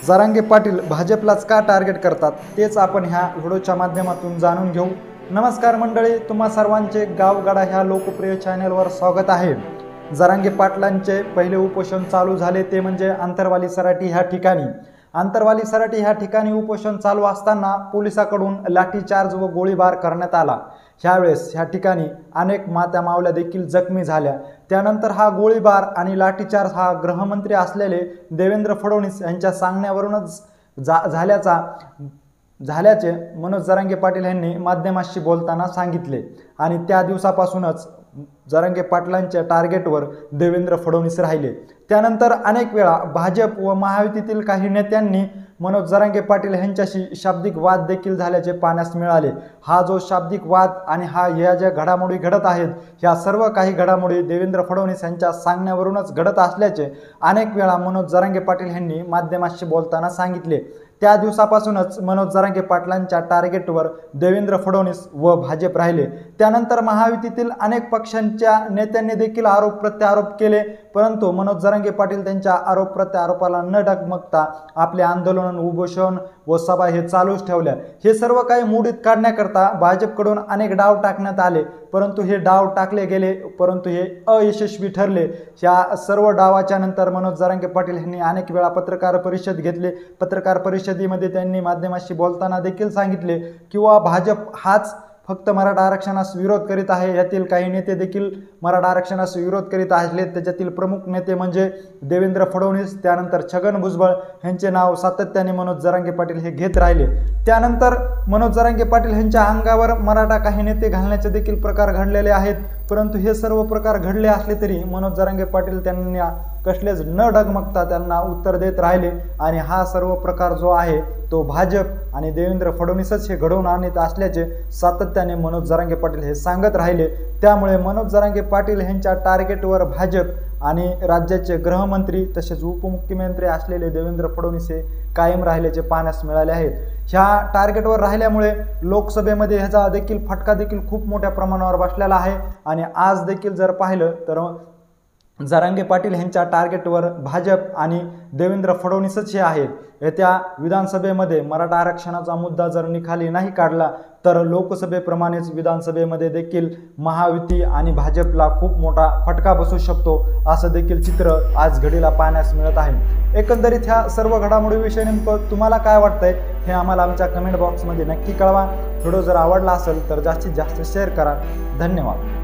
जरांगे पाटील भाजपलाच का टार्गेट करतात तेच आपण ह्या व्हिडिओच्या माध्यमातून जाणून घेऊ। नमस्कार मंडळी, तुम्हा सर्वांचे गावगाडा ह्या लोकप्रिय चॅनलवर स्वागत आहे। जरांगे पाटलांचे पहिले उपोषण चालू झाले ते म्हणजे आंतरवाली सराटी ह्या ठिकाणी। आंतरवाली सराटी ह्या ठिकाणी उपोषण चालू असताना पोलिसांकडून लाठीचार्ज व गोळीबार करण्यात आला। ह्यावेळेस ह्या ठिकाणी अनेक माता मावल्या देखील जखमी झाल्या। त्यानंतर हा गोळीबार आणि लाठीचार्ज हा गृहमंत्री असलेले देवेंद्र फडणवीस यांच्या सांगण्यावरूनच झाल्याचे मनोज जरांगे पाटील यांनी माध्यमांशी बोलताना सांगितले आणि त्या दिवसापासूनच जरांगे पाटलांच्या टार्गेटवर देवेंद्र फडणवीस राहिले। त्यानंतर अनेक वेळा भाजप व महायुतीतील काही नेत्यांनी मनोज जरांगे पाटील यांच्याशी शाब्दिक वाद देखील झाल्याचे पाहण्यास मिळाले। हा जो शाब्दिक वाद आणि या ज्या घडामोडी घडत आहेत ह्या सर्व काही घडामोडी देवेंद्र फडणवीस यांच्या सांगण्यावरूनच घडत असल्याचे अनेक वेळा मनोज जरांगे पाटील यांनी माध्यमांशी बोलताना सांगितले। त्या दिवसापासूनच मनोज जरांगे पाटलांच्या टार्गेटवर देवेंद्र फडणवीस व भाजप राहिले। त्यानंतर महायुतीतील अनेक पक्षांच्या नेत्यांनी देखील आरोप प्रत्यारोप केले, परंतु मनोज जरांगे पाटील त्यांच्या आरोप प्रत्यारोपाला न डगमगता आपले आंदोलन, उपोषण व सभा हे चालूच ठेवल्या। हे सर्व काही मोडीत काढण्याकरता भाजपकडून अनेक डाव टाकण्यात आले, परंतु हे डाव टाकले गेले, परंतु हे अयशस्वी ठरले। या सर्व डावाच्या नंतर मनोज जरांगे पाटील यांनी अनेक वेळा पत्रकार परिषद घेतली। पत्रकार परिषदेमध्ये त्यांनी माध्यमांशी बोलताना देखील सांगितले की भाजप हाच फक्त मराठा आरक्षणास विरोध करीत आहे। यातील काही नेते देखील मराठा आरक्षणास विरोध करीत आहेत। त्याच्यातील प्रमुख नेते म्हणजे देवेंद्र फडणवीस, त्यानंतर छगन भुजबळ यांचे नाव सातत्याने मनोज जरांगे पाटील हे घेत राहिले। त्यानंतर मनोज जरांगे पाटील यांच्या अंगावर मराठा काही नेते घालण्याचे देखील प्रकार घडलेले आहेत, परंतु हे सर्व प्रकार घडले असले तरी मनोज जरांगे पाटील त्यांना कसलेच न डगमगता त्यांना उत्तर देत राहिले आणि हा सर्व प्रकार जो आहे तो भाजप आणि देवेंद्र फडणवीसच हे घडवून आणत असल्याचे सातत्याने मनोज जरांगे पाटील हे सांगत राहिले। त्यामुळे मनोज जरांगे पाटील यांच्या टार्गेटवर भाजप आणि राज्याचे गृहमंत्री तसेच उपमुख्यमंत्री असलेले देवेंद्र फडणवीस हे कायम राहिल्याचे पाहण्यास मिळाले आहेत। ह्या टार्गेटवर राहिल्यामुळे लोकसभेमध्ये ह्याचा देखील फटका देखील खूप मोठ्या प्रमाणावर बसलेला आहे आणि आज देखील जर पाहिलं तर जरांगे पाटील यांच्या टार्गेटवर भाजप आणि देवेंद्र फडणवीसच हे आहेत। येत्या विधानसभेमध्ये मराठा आरक्षणाचा मुद्दा जर निकाली नाही काढला तर लोकसभेप्रमाणेच विधानसभेमध्ये देखील महायुती आणि भाजपला खूप मोठा फटका बसू शकतो, असं देखील चित्र आज घडीला पाहण्यास मिळत आहे। एकंदरीत ह्या सर्व घडामोडीविषयी नेमकं तुम्हाला काय वाटतंय हे आम्हाला आमच्या कमेंट बॉक्समध्ये नक्की कळवा। व्हिडिओ जर आवडला असेल तर जास्तीत जास्त शेअर करा। धन्यवाद।